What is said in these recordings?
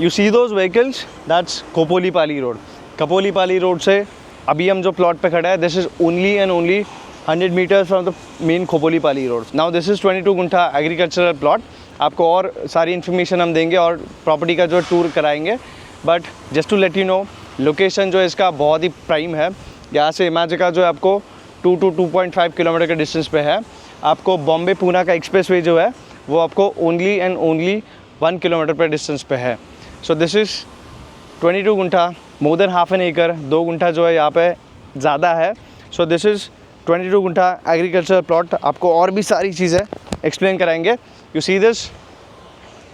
You see those vehicles, that's Kopolipali road. Kopolipali road से अभी हम जो प्लॉट पे खड़ा है, this is only and only 100 meters from the main Khopolipali road. Now this is 22 guntha agricultural plot. आपको और सारी इन्फॉर्मेशन हम देंगे और प्रॉपर्टी का जो टूर कराएंगे, but just to let you know, location जो है इसका बहुत ही प्राइम है। यहाँ से इमेजिका जो है आपको 2 to 2.5 किलोमीटर के डिस्टेंस पे है। आपको बॉम्बे पूना का एक्सप्रेसवे जो है वो आपको ओनली एंड ओनली 1 किलोमीटर पर डिस्टेंस पे है। So this is 22 guntha, more than half an एकड़, 2 गुंठा जो है यहाँ पे ज़्यादा है। So this is 22 guntha agriculture plot. आपको और भी सारी चीज़ें एक्सप्लेन कराएंगे। यू सी दिस,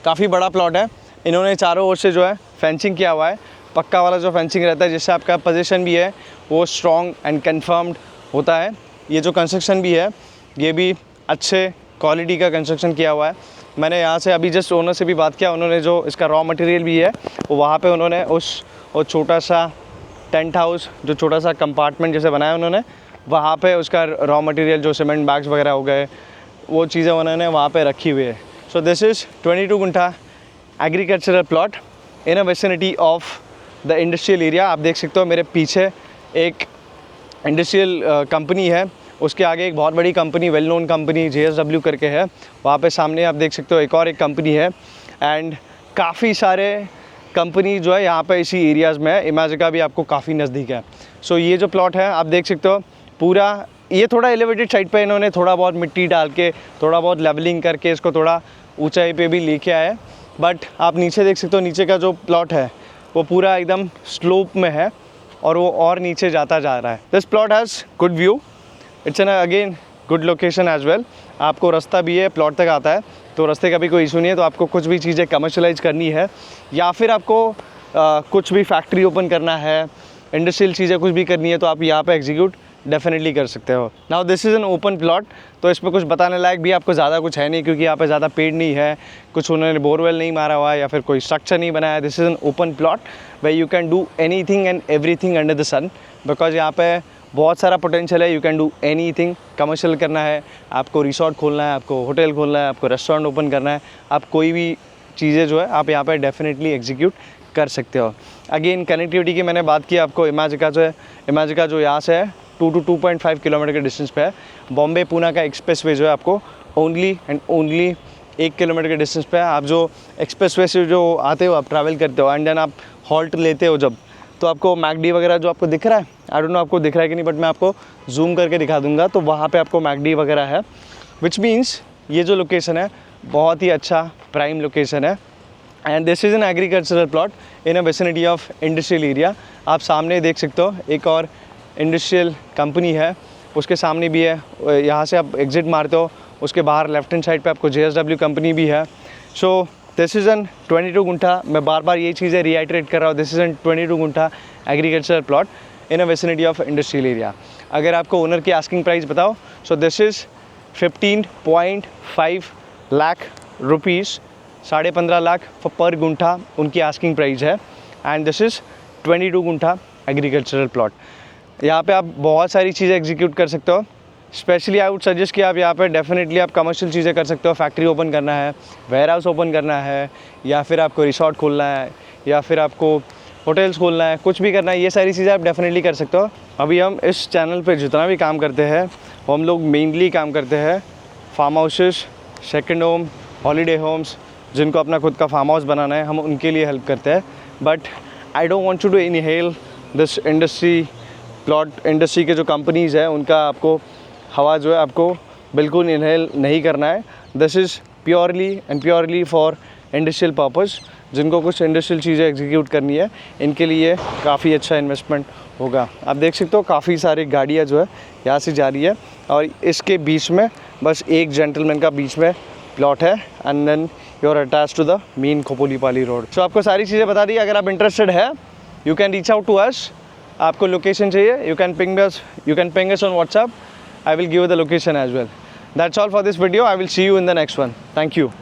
काफ़ी बड़ा प्लॉट है। इन्होंने चारों ओर से जो है फेंसिंग किया हुआ है, पक्का वाला जो फेंसिंग रहता है, जिससे आपका पोजीशन भी है वो स्ट्रॉन्ग एंड कन्फर्म्ड होता है। ये जो कंस्ट्रक्शन भी है ये भी अच्छे क्वालिटी का कंस्ट्रक्शन किया हुआ है। मैंने यहाँ से अभी जस्ट ओनर से भी बात किया, उन्होंने जो इसका रॉ मटेरियल भी है वो वहाँ पे उन्होंने वो छोटा सा टेंट हाउस, जो छोटा सा कंपार्टमेंट जैसे बनाया उन्होंने, वहाँ पे उसका रॉ मटेरियल जो सीमेंट बैग्स वगैरह हो गए, वो चीज़ें उन्होंने वहाँ पे रखी हुई है। So this is 22 guntha agricultural plot in a vicinity of the industrial area. आप देख सकते हो मेरे पीछे एक इंडस्ट्रियल कंपनी है, उसके आगे एक बहुत बड़ी company, well known company JSW करके है। वहाँ पे सामने आप देख सकते हो एक और एक कंपनी है, एंड काफ़ी सारे कंपनी जो है यहाँ पे इसी एरियाज़ में है। इमेजिका भी आपको काफ़ी नज़दीक है। सो ये जो प्लॉट है आप देख सकते हो, पूरा ये थोड़ा एलिवेटेड साइड पे इन्होंने थोड़ा बहुत मिट्टी डाल के, थोड़ा बहुत लेवलिंग करके इसको थोड़ा ऊंचाई पे भी लेके आए। बट आप नीचे देख सकते हो, नीचे का जो प्लॉट है वो पूरा एकदम स्लोप में है और वो और नीचे जाता जा रहा है। This plot has good view, it's an again good location as well. आपको रास्ता भी है, प्लॉट तक आता है, तो रास्ते का भी कोई इशू नहीं है। तो आपको कुछ भी चीज़ें कमर्शलाइज करनी है या फिर आपको कुछ भी फैक्ट्री ओपन करना है, इंडस्ट्रियल चीज़ें कुछ भी करनी है, तो आप यहाँ पे एग्जीक्यूट डेफिनेटली कर सकते हो। Now this is an open plot, तो इसमें कुछ बताने लायक भी आपको ज़्यादा कुछ है नहीं, क्योंकि यहाँ पे ज़्यादा पेड़ नहीं है, कुछ उन्होंने बोरवेल नहीं मारा हुआ है या फिर कोई स्ट्रक्चर नहीं बनाया। This is an open plot way you can do anything and everything under the sun, because यहाँ पे बहुत सारा पोटेंशियल है। You can do anything. Commercial करना है, आपको रिसोर्ट खोलना है, आपको होटल खोलना है, आपको रेस्टोरेंट ओपन करना है, आप कोई भी चीज़ें जो है आप यहाँ पे डेफिनेटली एग्जीक्यूट कर सकते हो। अगेन कनेक्टिविटी की मैंने बात की आपको, इमेजिका जो यहाँ से है 2 to 2.5 किलोमीटर के डिस्टेंस पे है। बॉम्बे पूना का एक्सप्रेसवे जो है आपको ओनली एंड ओनली 1 किलोमीटर के डिस्टेंस पे है। आप जो एक्सप्रेसवे से जो आते हो, आप ट्रैवल करते हो, एंड देन आप हॉल्ट लेते हो जब, तो आपको मैकडी वगैरह जो आपको दिख रहा है, आई डोंट नो आपको दिख रहा है कि नहीं, बट मैं आपको जूम करके दिखा दूंगा, तो वहाँ पे आपको मैकडी वगैरह है, विच मीन्स ये जो लोकेशन है बहुत ही अच्छा प्राइम लोकेशन है। And this is an agricultural plot in a vicinity of industrial area. आप सामने देख सकते हो एक और इंडस्ट्रियल कंपनी है, उसके सामने भी है। यहाँ से आप एग्जिट मारते हो, उसके बाहर लेफ्ट हैंड साइड पे आपको JSW कंपनी भी है। So this is N 22 guntha, मैं बार बार ये चीज़ें रीआइट्रेट कर रहा हूँ, this is N 22 guntha agricultural plot in a vicinity of industrial area. अगर आपको ओनर की आस्किंग प्राइस बताओ, so this is 15.5 lakh rupees, 15.5 lakh पर गुंठा उनकी आस्किंग प्राइस है। And this is 22 guntha agricultural plot. यहाँ पे आप बहुत सारी चीज़ें एग्जीक्यूट कर सकते हो। स्पेशली आई वुड सजेस्ट कि आप यहाँ पे डेफिनेटली आप कमर्शियल चीज़ें कर सकते हो। फैक्ट्री ओपन करना है, वेयर हाउस ओपन करना है, या फिर आपको रिसोर्ट खोलना है, या फिर आपको होटल्स खोलना है, कुछ भी करना है, ये सारी चीज़ें आप डेफिनेटली कर सकते हो। अभी हम इस चैनल पे जितना भी काम करते हैं, वो हम लोग मेनली काम करते हैं farm houses, second home, holiday homes, जिनको अपना खुद का फार्म हाउस बनाना है, हम उनके लिए हेल्प करते हैं। But I don't want to inhale this industry के जो कंपनीज़ हैं उनका आपको हवा जो है आपको बिल्कुल इनहेल नहीं करना है। This is purely for industrial purpose. जिनको कुछ इंडस्ट्रियल चीज़ें एग्जीक्यूट करनी है, इनके लिए काफ़ी अच्छा इन्वेस्टमेंट होगा। आप देख सकते हो काफ़ी सारी गाड़ियाँ जो है यहाँ से जा रही है, और इसके बीच में बस एक जेंटलमैन का बीच में प्लॉट है, and then you are attach to the main Khopolipali road. So आपको सारी चीज़ें बता दी। अगर आप इंटरेस्टेड है, you can reach out to us. आपको लोकेशन चाहिए, you can ping us on WhatsApp. I will give you the location as well. That's all for this video. I will see you in the next one. Thank you.